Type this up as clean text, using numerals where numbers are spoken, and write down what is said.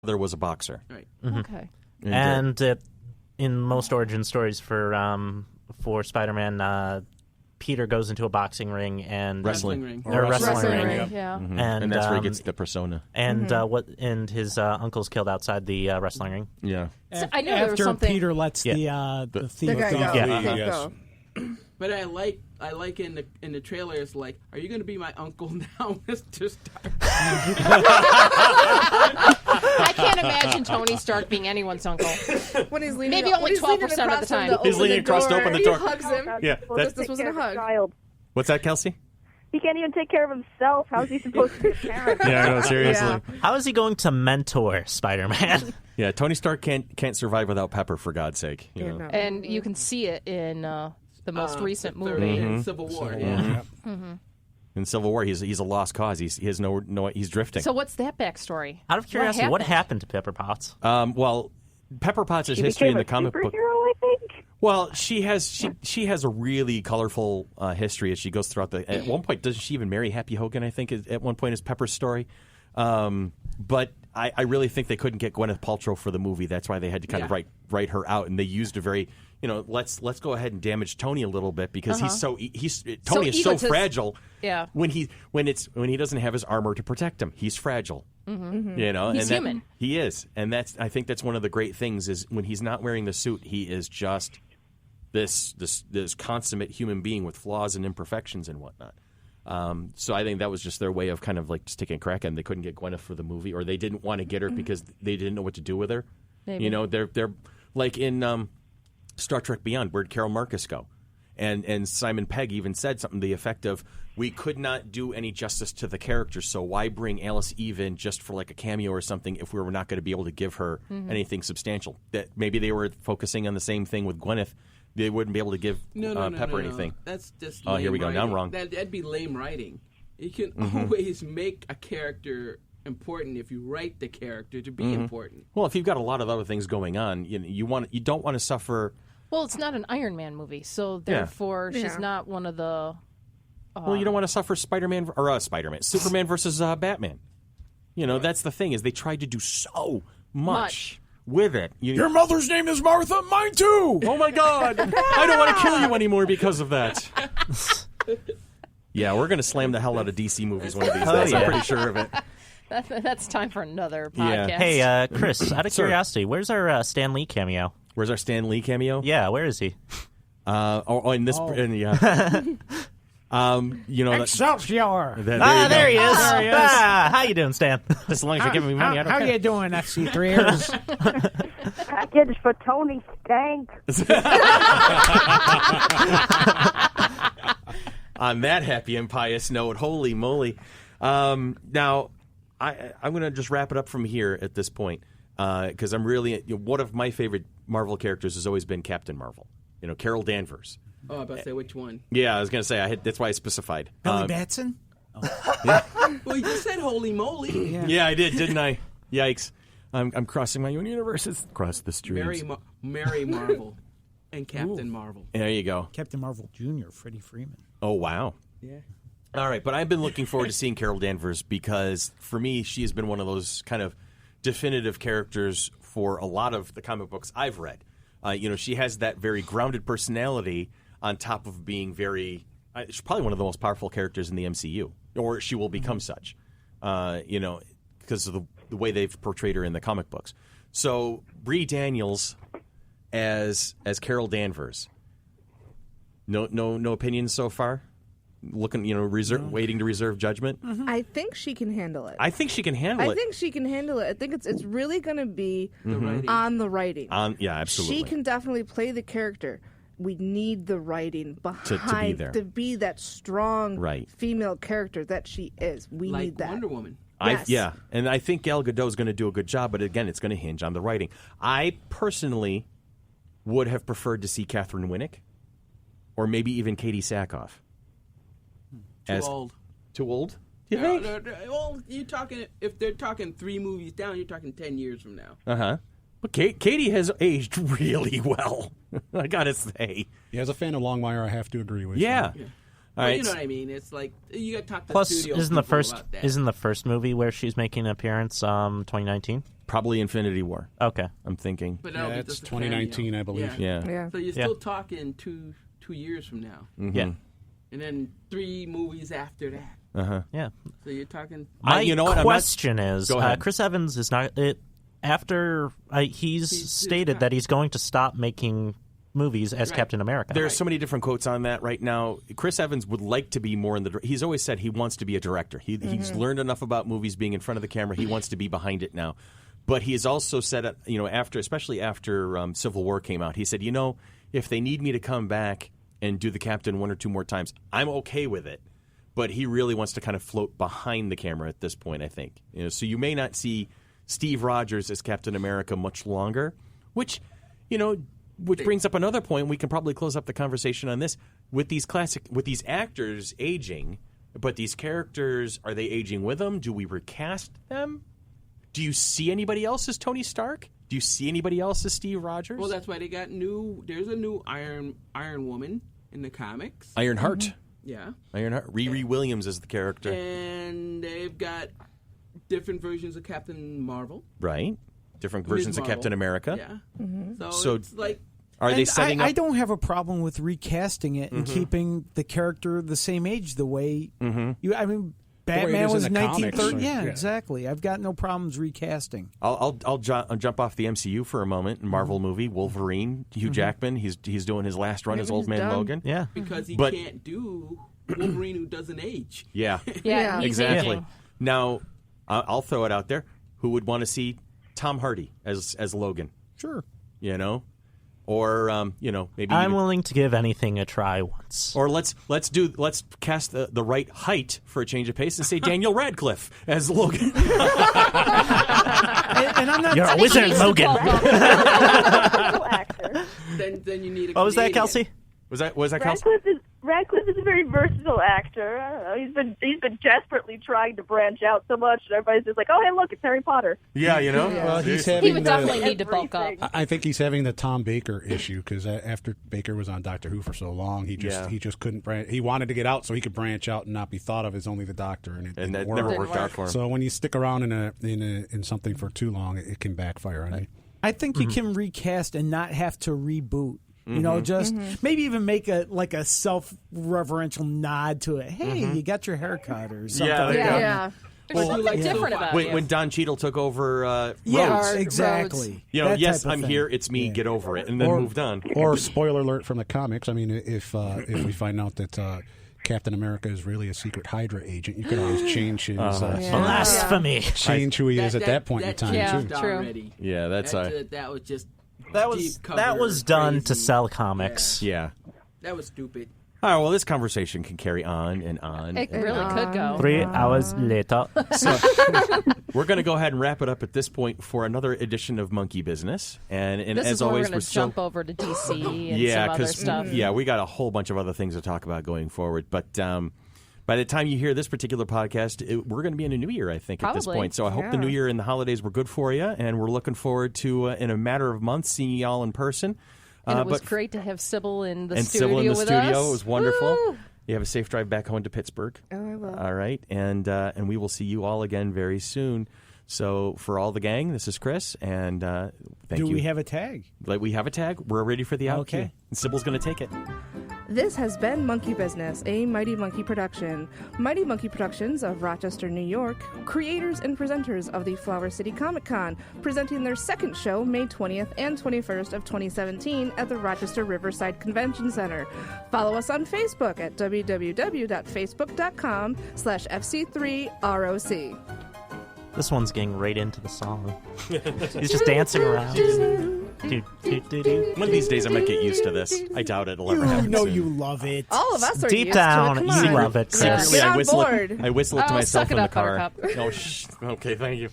There was a boxer. Right. Okay. And in most origin stories for Spider-Man, Peter goes into a boxing ring and Wrestling ring. or wrestling ring. Yeah. And that's where he gets the persona. And his uncle's killed outside the wrestling ring. Yeah. So I know there was After something. Peter lets the thief guy go. go. Yeah. Go. But I like in the trailer, it's like, are you going to be my uncle now, Mr. Stark? I can't imagine Tony Stark being anyone's uncle. When he's leaning, Maybe when only he's 12% leaning of the across time. him to He's open leaning across to open the door. He hugs him. Yeah. Well, this wasn't a hug. Child. What's that, Kelsey? He can't even take care of himself. How's he supposed to be a parent? Yeah, no, seriously. Yeah. How is he going to mentor Spider-Man? Yeah, Tony Stark can't survive without Pepper, for God's sake. You know? No. And you can see it in the most recent the third movie. in Civil War. Yeah. In Civil War, he's a lost cause. He has no he's drifting. So what's that backstory? Out of curiosity, what happened to Pepper Potts? Well, Pepper Potts' He history in became the comic a book. superhero, I think. Well, she has a really colorful history as she goes throughout the. At one point, doesn't she even marry Happy Hogan? I think at one point is Pepper's story. But I really think they couldn't get Gwyneth Paltrow for the movie. That's why they had to kind of write her out, and they used a very let's go ahead and damage Tony a little bit because Tony is so fragile. Yeah. When he doesn't have his armor to protect him, he's fragile. Mm-hmm. He's human. He is, and I think that's one of the great things is when he's not wearing the suit, he is just this consummate human being with flaws and imperfections and whatnot. So I think that was just their way of kind of like just taking a crack, and they couldn't get Gwyneth for the movie, or they didn't want to get her because they didn't know what to do with her. Maybe. They're like in Star Trek Beyond, where'd Carol Marcus go? And Simon Pegg even said something to the effect of, we could not do any justice to the character, so why bring Alice Eve in just for like a cameo or something if we were not going to be able to give her anything substantial? That maybe they were focusing on the same thing with Gwyneth. They wouldn't be able to give Pepper anything. That's just Oh, here we go. writing. Now I'm wrong. That'd be lame writing. You can always make a character important if you write the character to be important. Well, if you've got a lot of other things going on, you don't want to suffer. Well, it's not an Iron Man movie, so therefore she's not one of the. Well, you don't want to suffer Superman versus Batman. That's the thing is they tried to do so much. With it. Your mother's name is Martha. Mine too. Oh, my God. I don't want to kill you anymore because of that. Yeah, we're going to slam the hell out of DC movies one of these days. I'm pretty sure of it. That's time for another Yeah. podcast. Hey, Chris, out of curiosity, where's our Stan Lee cameo? Where's our Stan Lee cameo? Yeah, where is he? In this... yeah. Excelsior. There he is. How you doing, Stan? As long as you're giving me money, I don't How care. you doing, FC3ers? Package for Tony Stank. On that happy and pious note, holy moly. Now, I'm going to just wrap it up from here at this point because I'm really... one of my favorite Marvel characters has always been Captain Marvel. Carol Danvers. Oh, I was about to say which one. Yeah, I was going to say, that's why I specified. Billy Batson? Well, you just said holy moly. Yeah, I did, didn't I? Yikes. I'm crossing my own universes. Cross the streams. Mary Marvel and Captain Marvel. There you go. Captain Marvel Jr., Freddie Freeman. Oh, wow. Yeah. All right, but I've been looking forward to seeing Carol Danvers because, for me, she has been one of those kind of definitive characters for a lot of the comic books I've read. She has that very grounded personality on top of being very... she's probably one of the most powerful characters in the MCU, or she will become such, because of the way they've portrayed her in the comic books. So, Bree Daniels as Carol Danvers. No opinions so far? Looking, waiting to reserve judgment? Mm-hmm. I think she can handle it. I think she can handle it. I think she can handle it. I think it's really going to be writing. on the writing. Yeah, absolutely. She can definitely play the character. We need the writing behind to be there. to be that strong female character that she is. We like need that. Wonder Woman. Yes. And I think Gal Gadot is going to do a good job, but again, it's going to hinge on the writing. I personally would have preferred to see Catherine Winnick, or maybe even Katie Sackhoff. Too old. Too old? You think? No, well, you're talking. If they're talking 3 movies down, you're talking 10 years from now. But Katie has aged really well. I gotta say. Yeah, as a fan of Longmire, I have to agree with you. Yeah. All right. You know what I mean? It's like you got to talk to Plus, the studio isn't the people first about that. isn't the first movie where she's making an appearance 2019? Probably Infinity War. Okay. I'm thinking. But that'll be That's just a 2019, cameo. I believe. Yeah. So you're still talking two years from now, Yeah. and then 3 movies after that. Uh-huh. Yeah. So you're talking. My you know what? question is, Go ahead. Chris Evans is not after he's stated that he's going to stop making movies as Captain America. There's so many different quotes on that right now. Chris Evans would like to be more in the. He's always said he wants to be a director. He's learned enough about movies being in front of the camera. He wants to be behind it now. But he has also said, especially after Civil War came out, he said, if they need me to come back and do the Captain 1 or 2 more times, I'm okay with it. But he really wants to kind of float behind the camera at this point, I think. So you may not see Steve Rogers as Captain America much longer, which brings up another point. We can probably close up the conversation on this. With these actors aging, but these characters, are they aging with them? Do we recast them? Do you see anybody else as Tony Stark? Do you see anybody else as Steve Rogers? Well, that's why they got there's a new Iron Woman in the comics. Ironheart. Yeah. Ironheart. Riri Williams is the character. And they've got different versions of Captain Marvel. Right. Different versions of Marvel. Captain America. Yeah. So it's like... Are they setting up... I don't have a problem with recasting it and keeping the character the same age the way... Batman was 1930. Yeah, exactly. I've got no problems recasting. I'll jump off the MCU for a moment. Marvel movie, Wolverine, Hugh Jackman. He's doing his last run as Old Man Logan. Yeah. Because he can't do Wolverine who doesn't age. Yeah. Yeah, he's Exactly. aging. Now, I'll throw it out there. Who would want to see Tom Hardy as Logan? Sure. Or maybe I'm willing to give anything a try once. Or let's cast the right height for a change of pace and say Daniel Radcliffe as Logan. And I'm not. You're a wizard, Logan. Actor. Then you need a What was that, Canadian. Kelsey? Was that Kelsey? Radcliffe is a very versatile actor. I don't know. He's been desperately trying to branch out so much, and everybody's just like, "Oh, hey, look, it's Harry Potter." Yeah, Well, he's Seriously. having He would definitely need to bulk up. I think he's having the Tom Baker issue because after Baker was on Doctor Who for so long, he just couldn't branch. He wanted to get out so he could branch out and not be thought of as only the Doctor, and that didn't never work. worked out for him. So when you stick around in something for too long, it can backfire on you. I think you can recast and not have to reboot. Just maybe even make a self-reverential nod to it. Hey, you got your haircut or something. Yeah, like there you that. go. Yeah. There's something different about it. When Don Cheadle took over Yeah, Rhodes. exactly. Yes, That type of I'm thing. here. It's me. Get over it, and then moved on. Or spoiler alert from the comics. I mean, if we find out that Captain America is really a secret Hydra agent, you can always change his Blasphemy. change who he is at that point in time Yeah. too. True. Already. Yeah, that's that was just That deep cover, was done to crazy. sell comics. Yeah. That was stupid. All right, well, this conversation can carry on and on. It really could go. 3 hours later. We're going to go ahead and wrap it up at this point for another edition of Monkey Business. And This as is where always, we're going to still jump over to DC and some other stuff. Yeah, we got a whole bunch of other things to talk about going forward. But by the time you hear this particular podcast, we're going to be in a new year, I think, at this Probably. point. So I hope the new year and the holidays were good for you, and we're looking forward to, in a matter of months, seeing you all in person. And it was but- great to have Sybil in the and studio Sybil in the with studio. us. It was wonderful. Woo! You have a safe drive back home to Pittsburgh. Oh, I will. All right, and we will see you all again very soon. So for all the gang, this is Chris, and thank you. Do we have a tag? We have a tag. We're ready for the out Okay. cue. And Sybil's going to take it. This has been Monkey Business, a Mighty Monkey production. Mighty Monkey Productions of Rochester, New York, creators and presenters of the Flower City Comic Con, presenting their second show May 20th and 21st of 2017 at the Rochester Riverside Convention Center. Follow us on Facebook at www.facebook.com/FC3ROC. This one's getting right into the song. He's just dancing around. Do, do, do, do. One of these days I might get used to this. I doubt it'll ever happen. You know soon. you love it. All of us are Deep used down, to it. you Come on. love it, Chris. Secretly, Get I on whistle board. it to Oh, myself suck in it the up, car. Buttercup. Oh, okay, thank you.